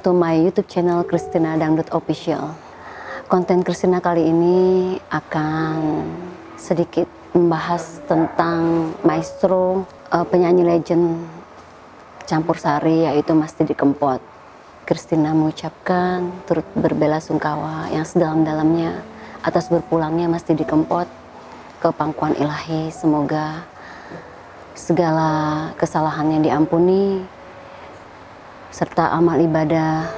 to my YouTube channel Christina Dangdut Official. Konten Christina kali ini akan sedikit membahas tentang maestro penyanyi legend campur sari, yaitu Mas Didi Kempot. Christina mengucapkan turut berbelasungkawa yang sedalam-dalamnya atas berpulangnya Mas Didi Kempot ke pangkuan ilahi. Semoga segala kesalahannya diampuni serta amal ibadah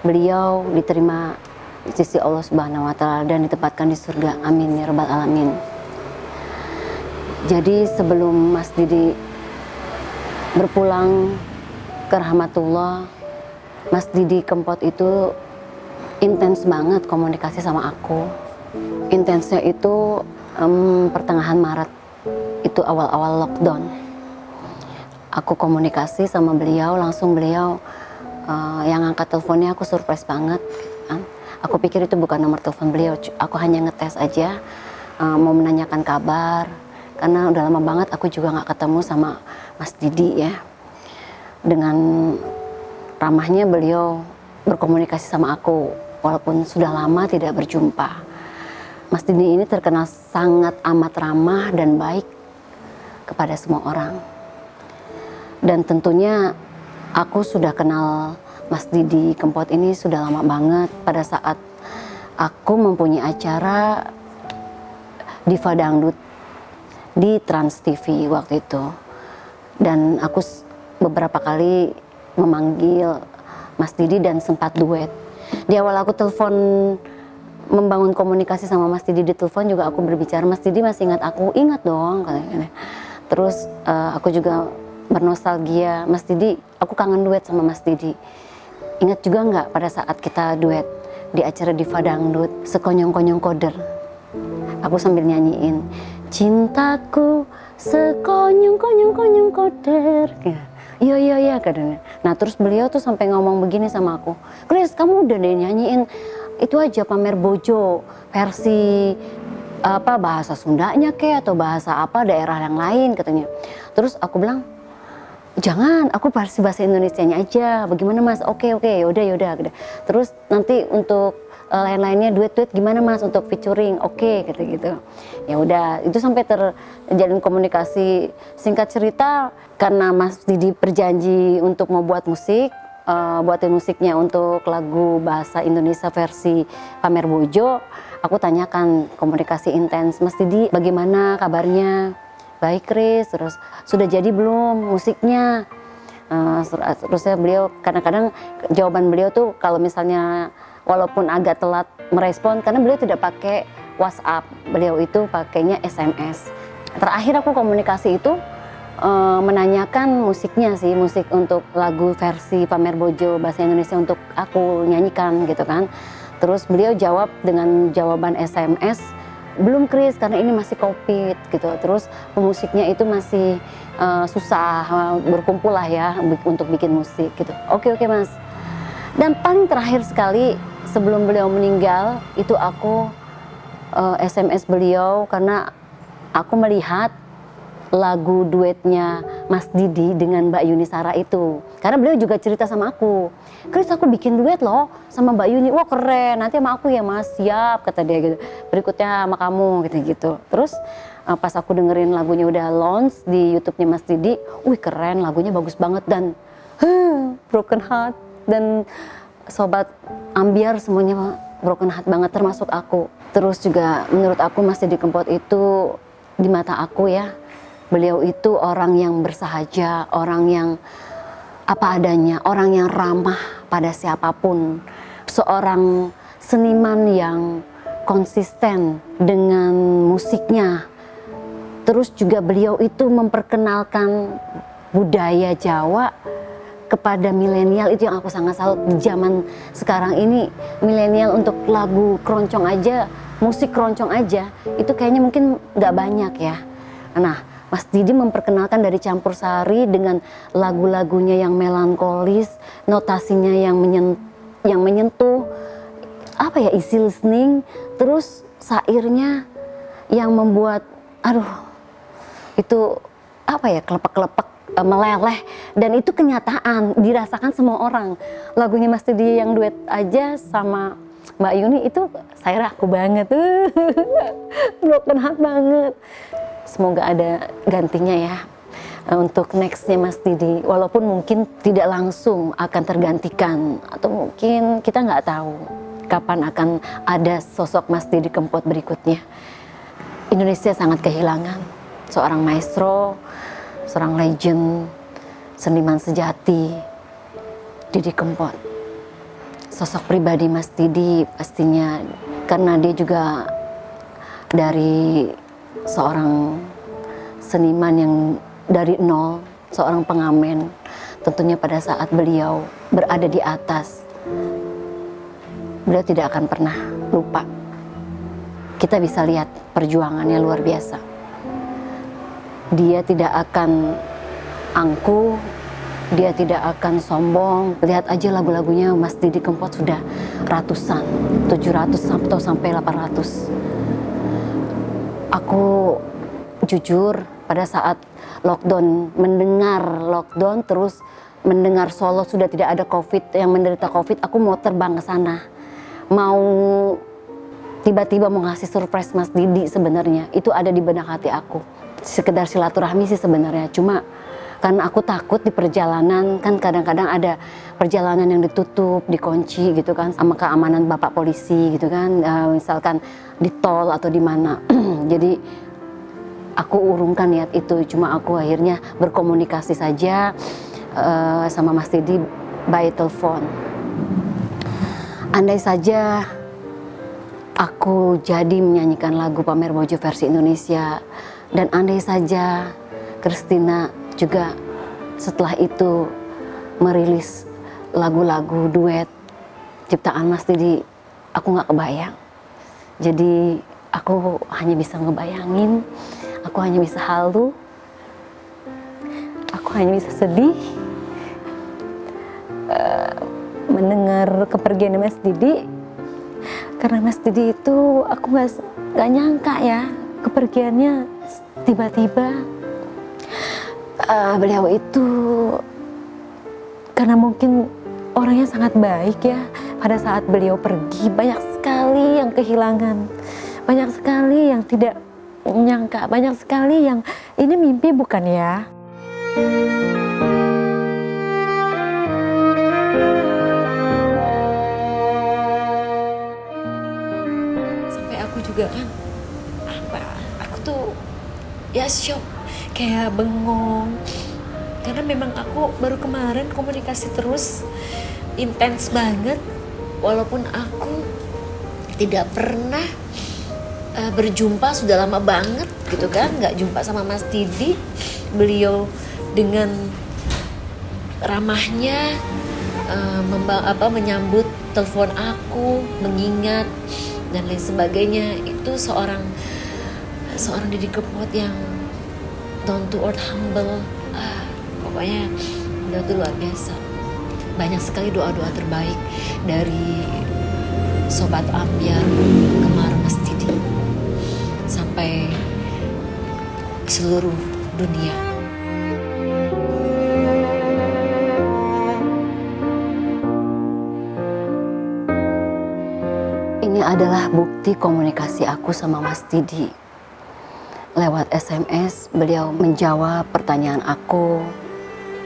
beliau diterima di sisi Allah Subhanahu wa Ta'ala dan ditempatkan di surga. Amin ya rabbal alamin. Jadi sebelum Mas Didi berpulang ke rahmatullah, Mas Didi Kempot itu intens banget komunikasi sama aku. Intensnya itu pertengahan Maret, itu awal-awal lockdown. Aku komunikasi sama beliau, langsung beliau yang angkat teleponnya, aku surprise banget. Aku pikir itu bukan nomor telepon beliau, aku hanya ngetes aja, mau menanyakan kabar. Karena udah lama banget aku juga nggak ketemu sama Mas Didi ya. Dengan ramahnya beliau berkomunikasi sama aku, walaupun sudah lama tidak berjumpa. Mas Didi ini terkenal sangat amat ramah dan baik kepada semua orang. Dan tentunya aku sudah kenal Mas Didi Kempot ini sudah lama banget pada saat aku mempunyai acara Diva Dangdut di Trans TV waktu itu. Dan aku beberapa kali memanggil Mas Didi dan sempat duet. Di awal aku telepon membangun komunikasi sama Mas Didi di telepon juga aku berbicara, Mas Didi masih ingat aku? Ingat dong katanya. Terus aku juga bernostalgia, Mas Didi, aku kangen duet sama Mas Didi. Ingat juga nggak pada saat kita duet di acara Diva Dangdut, sekonyong-konyong koder. Aku sambil nyanyiin, cintaku sekonyong-konyong koder. Iya katanya. Nah terus beliau tuh sampai ngomong begini sama aku, Chris, kamu udah deh nyanyiin itu aja Pamer Bojo versi apa bahasa Sundanya atau bahasa apa daerah yang lain katanya. Terus aku bilang, jangan, aku versi bahasa Indonesianya aja. Bagaimana Mas? Oke, yaudah. Terus nanti untuk lain-lainnya duet gimana Mas untuk featuring? Oke, gitu. Ya udah, itu sampai terjalin komunikasi. Singkat cerita, karena Mas Didi berjanji untuk mau buat musik, buatin musiknya untuk lagu bahasa Indonesia versi Pamer Bojo, aku tanyakan komunikasi intens, Mas Didi bagaimana kabarnya? Baik Chris, terus sudah jadi belum musiknya? Terusnya beliau kadang-kadang jawaban beliau tuh kalau misalnya walaupun agak telat merespon, karena beliau tidak pakai WhatsApp, beliau itu pakainya SMS. Terakhir aku komunikasi itu menanyakan musiknya sih, musik untuk lagu versi Pamer Bojo bahasa Indonesia untuk aku nyanyikan gitu kan. Terus beliau jawab dengan jawaban SMS, belum Chris karena ini masih COVID gitu. Terus pemusiknya itu masih susah berkumpul lah ya untuk bikin musik gitu. Oke Mas. Dan paling terakhir sekali sebelum beliau meninggal itu aku SMS beliau karena aku melihat lagu duetnya Mas Didi dengan Mbak Yuni Sara itu. Karena beliau juga cerita sama aku, Chris aku bikin duet loh sama Mbak Yuni, wah keren, nanti sama aku ya Mas, siap kata dia gitu. Berikutnya sama kamu gitu. Terus pas aku dengerin lagunya udah launch di YouTube-nya Mas Didi, wih keren, lagunya bagus banget dan broken heart. Dan sobat ambiar semuanya broken heart banget termasuk aku. Terus juga menurut aku Mas Didi Kempot itu di mata aku ya, beliau itu orang yang bersahaja, orang yang apa adanya, orang yang ramah pada siapapun. Seorang seniman yang konsisten dengan musiknya. Terus juga beliau itu memperkenalkan budaya Jawa kepada milenial, itu yang aku sangat salut. Di zaman sekarang ini milenial untuk lagu keroncong aja, musik keroncong aja, itu kayaknya mungkin nggak banyak ya. Nah, Mas Didi memperkenalkan dari campur sari dengan lagu-lagunya yang melankolis, notasinya yang menyentuh, apa ya, easy listening, terus sairnya yang membuat, aduh, itu apa ya, kelepek-kelepek meleleh, dan itu kenyataan dirasakan semua orang. Lagunya Mas Didi yang duet aja sama Mbak Yuni itu saya raku banget, broken heart banget. Semoga ada gantinya ya untuk nextnya Mas Didi, walaupun mungkin tidak langsung akan tergantikan, atau mungkin kita nggak tahu kapan akan ada sosok Mas Didi Kempot berikutnya. Indonesia sangat kehilangan seorang maestro, seorang legend, seniman sejati, Didi Kempot. Sosok pribadi Mas Didi pastinya, karena dia juga dari seorang seniman yang dari nol, seorang pengamen. Tentunya pada saat beliau berada di atas, beliau tidak akan pernah lupa. Kita bisa lihat perjuangannya luar biasa. Dia tidak akan angkuh, dia tidak akan sombong. Lihat aja lagu-lagunya Mas Didi Kempot sudah ratusan, 700 atau sampai 800. Aku jujur pada saat mendengar lockdown, terus mendengar Solo sudah tidak ada COVID, yang menderita COVID, aku mau terbang ke sana. Mau tiba-tiba mau ngasih surprise Mas Didi sebenarnya. Itu ada di benak hati aku. Sekedar silaturahmi sih sebenarnya. Cuma karena aku takut di perjalanan, kan kadang-kadang ada perjalanan yang ditutup, dikunci gitu kan, sama keamanan Bapak polisi gitu kan, misalkan di tol atau di mana. Jadi aku urungkan niat itu, cuma aku akhirnya berkomunikasi saja sama Mas Didi by telepon. Andai saja aku jadi menyanyikan lagu Pamer Bojo versi Indonesia, dan andai saja Christina juga setelah itu merilis lagu-lagu duet ciptaan Mas Didi, aku nggak kebayang. Jadi aku hanya bisa ngebayangin, aku hanya bisa halu, aku hanya bisa sedih mendengar kepergian Mas Didi. Karena Mas Didi itu aku nggak nyangka ya kepergiannya tiba-tiba. Beliau itu karena mungkin orangnya sangat baik ya. Pada saat beliau pergi banyak sekali yang kehilangan, banyak sekali yang tidak menyangka, banyak sekali yang ini mimpi bukan ya. Sampai aku juga kan, aku tuh ya shock, kayak bengong. Karena memang aku baru kemarin komunikasi terus, intens banget. Walaupun aku tidak pernah berjumpa, sudah lama banget gitu kan, nggak jumpa sama Mas Didi. Beliau dengan ramahnya menyambut telepon aku, mengingat dan lain sebagainya. Itu seorang Didi Kempot yang down to earth, humble. Pokoknya beliau itu luar biasa. Banyak sekali doa-doa terbaik dari Sobat Ambyar, gemar Mas Didi, sampai seluruh dunia. Ini adalah bukti komunikasi aku sama Mas Didi. Lewat SMS, beliau menjawab pertanyaan aku.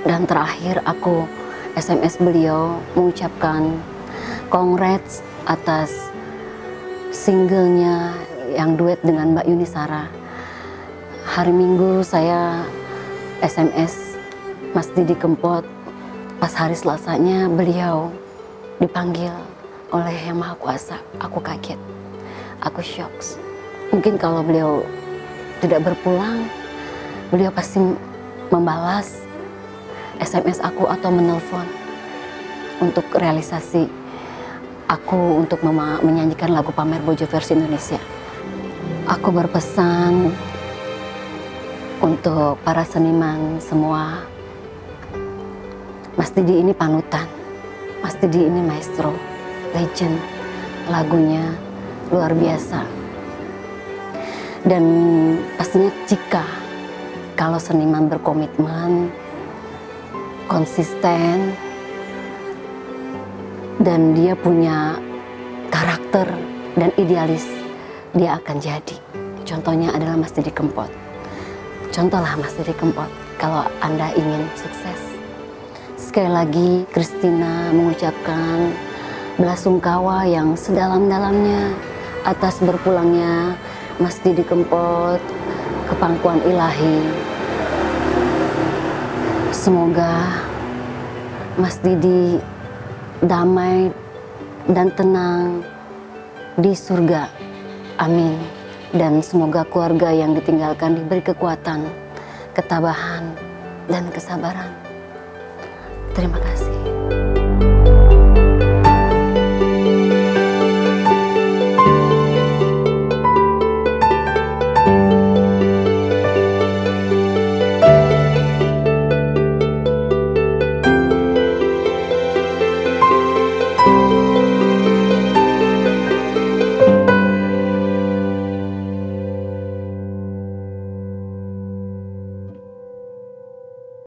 Dan terakhir aku SMS beliau mengucapkan congrats atas singlenya yang duet dengan Mbak Yuni Shara. Hari Minggu saya SMS Mas Didi Kempot. Pas hari Selasanya beliau dipanggil oleh Yang Maha Kuasa. Aku kaget, aku shock. Mungkin kalau beliau tidak berpulang, beliau pasti membalas SMS aku atau menelpon untuk realisasi aku untuk menyanyikan lagu Pamer Bojo versi Indonesia. Aku berpesan untuk para seniman semua, Mas Didi ini panutan, Mas Didi ini maestro, legend, lagunya luar biasa. Dan pastinya kalau seniman berkomitmen, konsisten, dan dia punya karakter dan idealis, dia akan jadi. Contohnya adalah Mas Didi Kempot. Contohlah Mas Didi Kempot kalau Anda ingin sukses. Sekali lagi Christina mengucapkan belasungkawa yang sedalam-dalamnya atas berpulangnya Mas Didi Kempot ke pangkuan ilahi. Semoga Mas Didi damai dan tenang di surga. Amin. Dan semoga keluarga yang ditinggalkan diberi kekuatan, ketabahan, dan kesabaran. Terima kasih.